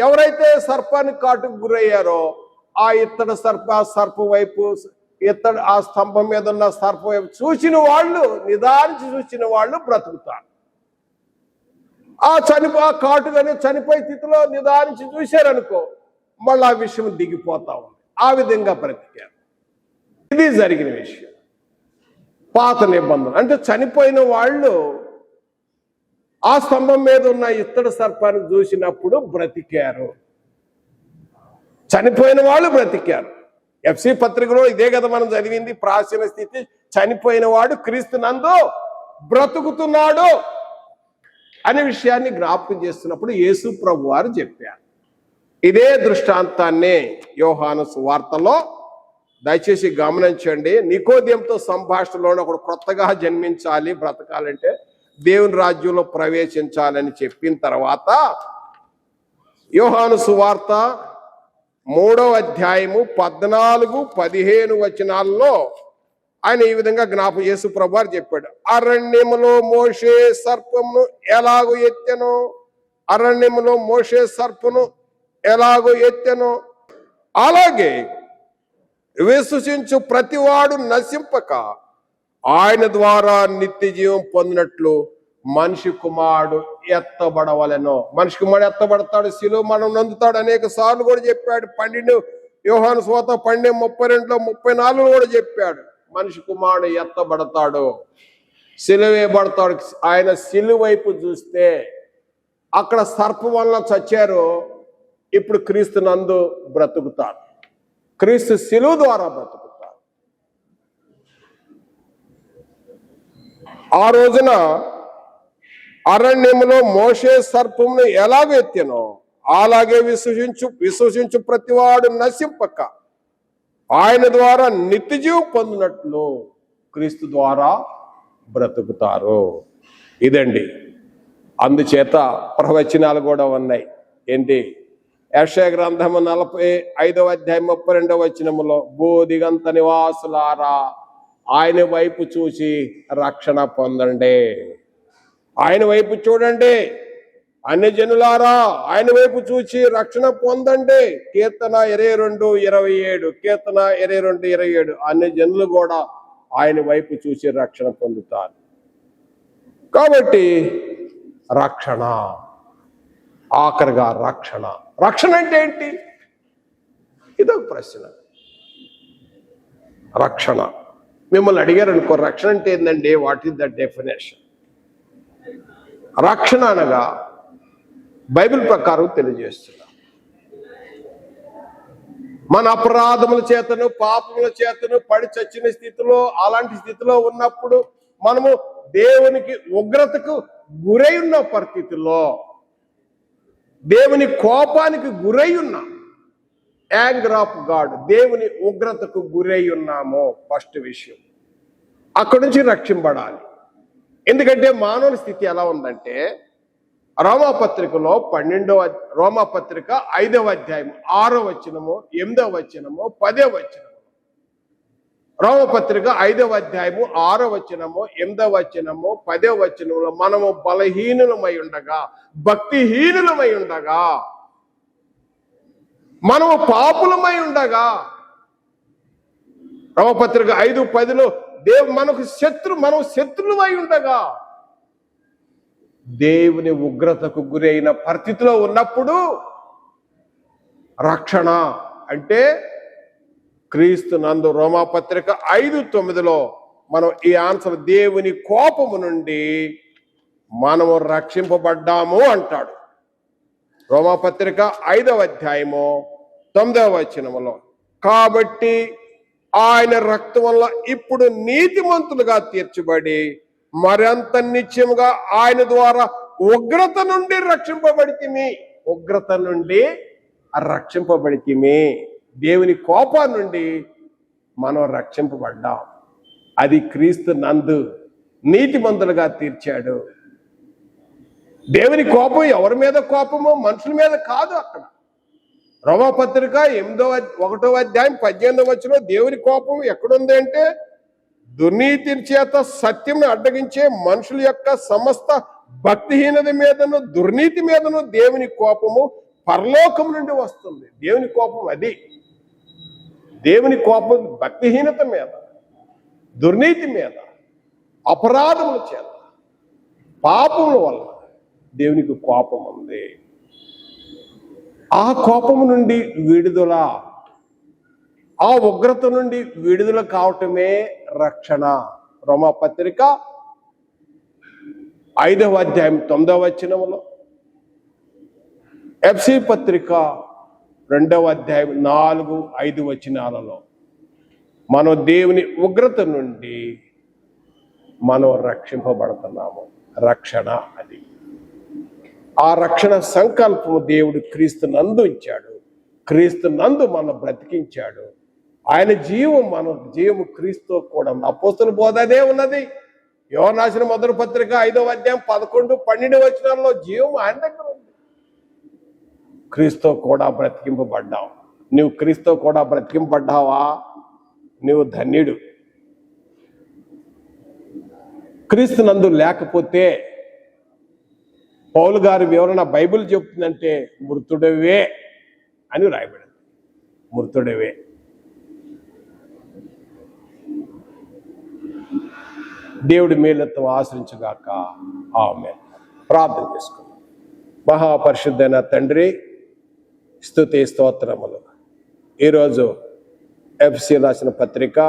ఎవరైతే సర్పానికి కాటుకు గురయ్యారో ఆ ఇత్తడి సర్పం వైపు, ఆ స్తంభం మీద ఉన్న సర్పం వైపు చూసిన వాళ్ళు, నిదానించి చూసిన వాళ్ళు బ్రతుకుతారు. ఆ కాటుగానే చనిపోయే స్థితిలో నిదానించి చూశారనుకో, మళ్ళీ ఆ విషయం దిగిపోతా ఉంది. ఆ విధంగా బ్రతికారు. ఇది జరిగిన విషయం. పాత నిబంధన అంటే చనిపోయిన వాళ్ళు ఆ స్తంభం మీద ఉన్న ఇత్తడి సర్పాన్ని చూసినప్పుడు బ్రతికారు. చనిపోయిన వాళ్ళు బ్రతికారు. ఎఫ్సి పత్రికలో ఇదే కదా మనం చదివింది. ప్రాచీన స్థితి, చనిపోయిన వాడు క్రీస్తునందు బ్రతుకుతున్నాడు అనే విషయాన్ని జ్ఞాపకం చేస్తున్నప్పుడు యేసు ప్రభు వారు చెప్పారు. ఇదే దృష్టాంతాన్ని యోహాను సువార్తలో దయచేసి గమనించండి. నికోదేముతో సంభాషణలో ఒకడు కొత్తగా జన్మించాలి, బ్రతకాలంటే దేవుని రాజ్యంలో ప్రవేశించాలని చెప్పిన తర్వాత యోహాను సువార్త 3వ అధ్యాయము 14-15 వచనాల్లో ఆయన ఈ విధంగా యేసు ప్రభు వారు చెప్పాడు. అరణ్యములో మోషే సర్పమును ఎలాగో ఎత్తెనో, అరణ్యములో మోషే సర్పమును ఎలాగో ఎత్తెనో అలాగే విశ్వసించు ప్రతివాడు నశింపక ఆయన ద్వారా నిత్య జీవం పొందినట్లు మనిషి కుమారుడు ఎత్తబడవలెనో. మనిషి కుమారుడు ఎత్తబడతాడు, శిలువ మరణం నందుతాడు అనేక సార్లు కూడా చెప్పాడు. 12 యోహాను సువార్త 12:32 34 కూడా చెప్పాడు. మనిషి కుమారుడు ఎత్తబడతాడు, సిలువేయబడతాడు. ఆయన సిలువ వైపు చూస్తే అక్కడ సర్పం వల్ల చచ్చారు, ఇప్పుడు క్రీస్తు నందు బ్రతుకుతారు. క్రీస్తు సిలువ ద్వారా బ్రతుకుతారు. ఆ రోజున అరణ్యములో మోషే సర్పమును ఎలాగో ఎత్తెనో అలాగే విశ్వసించు ప్రతివాడు నశింపక ఆయన ద్వారా నిత్యజీవం పొందినట్లు క్రీస్తు ద్వారా బ్రతుకుతారు. ఇదండి. అందుచేత ప్రవచనాలు కూడా ఉన్నాయి. ఏంటి? యెషయా గ్రంథము 45వ అధ్యాయం 32వ వచనములో, భూదిగంత నివాసులారా ఆయన వైపు చూసి రక్షణ పొందండి. ఆయన వైపు చూడండి. అన్ని జనులారా ఆయన వైపు చూసి రక్షణ పొందండి. కీర్తన 22:27, కీర్తన 22:27. అన్ని జనులు కూడా ఆయన వైపు చూసి రక్షణ పొందుతారు. కాబట్టి రక్షణ ఆఖరిగా రక్షణ. రక్షణ అంటే ఏంటి? ఇదొక ప్రశ్న. రక్షణ మిమ్మల్ని అడిగారు అనుకో, రక్షణ అంటే ఏంటండి, వాట్ ఈస్ ద డెఫినేషన్? రక్షణ అనగా బైబిల్ ప్రకారం తెలియజేస్తున్నా, మన అపరాధముల చేతను పాపముల చేతను పడి చచ్చిన స్థితిలో, అలాంటి స్థితిలో ఉన్నప్పుడు మనము దేవునికి ఉగ్రతకు గురై ఉన్న పరిస్థితుల్లో, దేవుని కోపానికి గురై ఉన్నాం, యాంగర్ ఆఫ్ గాడ్, దేవుని ఉగ్రతకు గురై ఉన్నాము. ఫస్ట్ విషయం, అక్కడి నుంచి రక్షింపబడాలి. ఎందుకంటే మానవుని స్థితి ఎలా ఉందంటే, రోమాపత్రికలో 5వ అధ్యాయం 6వ వచనము, 8వ వచనము, 10వ వచనము. రోమపత్రిక 5వ అధ్యాయము 6వ వచనము, 8వ వచనము, 10వ వచనంలో మనము బలహీనులమై ఉండగా, భక్తిహీనులమై ఉండగా, మనము పాపులమై ఉండగా, రోమపత్రిక 5:10లో మనం శత్రులమై ఉండగా, దేవుని ఉగ్రతకు గురైన పరిస్థితిలో ఉన్నప్పుడు రక్షణ అంటే క్రీస్తు నందు. రోమాపత్రిక 5:9లో మనం ఈ ఆన్సర్, దేవుని కోపము నుండి మనము రక్షింపబడ్డాము అంటాడు. రోమాపత్రిక 5వ అధ్యాయము 9వ వచనములో, కాబట్టి ఆయన రక్తం వల్ల ఇప్పుడు నీతిమంతులుగా తీర్చబడి మరింత నిత్యముగా ఆయన ద్వారా ఉగ్రత నుండి రక్షింపబడితిమి. ఉగ్రత నుండి రక్షింపబడితిమి. దేవుని కోపం నుండి మనం రక్షింపబడ్డాం. అది క్రీస్తు నందు నీతిమంతులుగా తీర్చాడు. దేవుని కోపం ఎవరి మీద కోపమో, మనుషుల మీద కాదు. అక్కడ రోమాపత్రిక 1వ అధ్యాయం 18వ వచనం దేవుని కోపం ఎక్కడుంది అంటే, దుర్నీతి చేత సత్యం అడ్డగించే మనుషుల యొక్క సమస్త భక్తిహీనత మీదను దుర్నీతి మీదను దేవుని కోపము పరలోకం నుండి వస్తుంది. దేవుని కోపం అది. దేవుని కోపం భక్తిహీనత మీద, దుర్నీతి మీద, అపరాధముల చేత, పాపముల వల్ల దేవునికి కోపం ఉంది. ఆ కోపము నుండి విడుదల, ఆ ఉగ్రత నుండి విడుదల కావటమే రక్షణ. రోమాపత్రిక 5వ అధ్యాయం 9వ వచనములో, ఎఫ్సీ పత్రిక 2వ అధ్యాయం 4, 5 వచనాలలో మనం దేవుని ఉగ్రత నుండి మనం రక్షింపబడుతున్నాము. రక్షణ అది. ఆ రక్షణ సంకల్పము దేవుడు క్రీస్తు నందు ఇచ్చాడు. క్రీస్తు నందు మనం బ్రతికించాడు. ఆయన జీవం, మన జీవము క్రీస్తు కూడా ఉంది. అపోస్తలుల బోధ అదే ఉన్నది. యోహాను రాసిన మొదటి పత్రిక 5వ అధ్యాయం 11, 12 వచనాల్లో జీవం ఆయన దగ్గర ఉంది. క్రీస్తు కూడా బ్రతికింపబడ్డావు. నువ్వు క్రీస్తు కూడా బ్రతికింపబడ్డావా? నువ్వు ధన్యుడు. క్రీస్తు నందు లేకపోతే, పౌలు గారి వివరణ బైబిల్ చెప్తుందంటే, మృతుడవే అని రాయబడింది. మృతుడవే. దేవుడి మేలత్వం ఆశ్రయించుగాక. ఆమేన్. ప్రార్థన చేసుకుందాం. మహాపరిశుద్ధైన తండ్రి, స్తుతి స్తోత్రములు. ఈరోజు ఎఫ్సీ రాసిన పత్రిక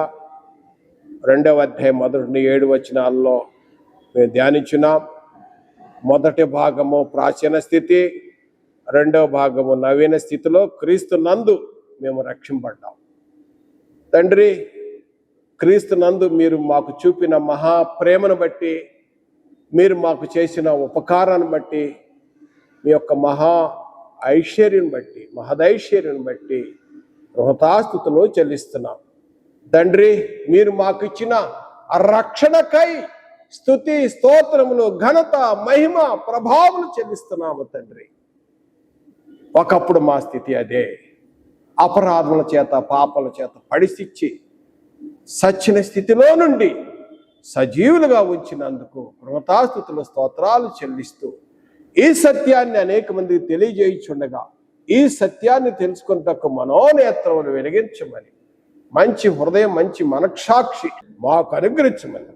2వ అధ్యాయం 1-7 వచనాల్లో మేము ధ్యానించున్నాం. మొదటి భాగము ప్రాచీన స్థితి, 2వ భాగము నవీన స్థితిలో క్రీస్తు నందు మేము రక్షింపడ్డాం. తండ్రి, క్రీస్తు నందు మీరు మాకు చూపిన మహా ప్రేమను బట్టి, మీరు మాకు చేసిన ఉపకారాన్ని బట్టి, మీ యొక్క మహా ఐశ్వర్యం బట్టి, మహదైశ్వర్యం బట్టి కృతజ్ఞతలు చెల్లిస్తున్నాం. తండ్రి, మీరు మాకు ఇచ్చిన రక్షణకై స్తుతి స్తోత్రములు, ఘనత, మహిమ, ప్రభావములు చెల్లిస్తున్నాము తండ్రి. ఒకప్పుడు మా స్థితి అదే. అపరాధముల చేత, పాపల చేత పడిసిచ్చి సచ్చిన స్థితిలో నుండి సజీవులుగా ఉంచినందుకు కృతజ్ఞతలు, స్తోత్రాలు చెల్లిస్తూ ఈ సత్యాన్ని అనేక మందికి తెలియజేయుచుండగా, ఈ సత్యాన్ని తెలుసుకున్నటకు మనోనేత్రములు వెలిగించమని, మంచి హృదయం, మంచి మనక్షాక్షి మాకు అనుగ్రహించమని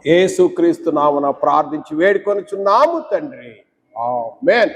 యేసుక్రీస్తు నామమున ప్రార్థించి వేడుకొనుచున్నాము తండ్రి. ఆమేన్.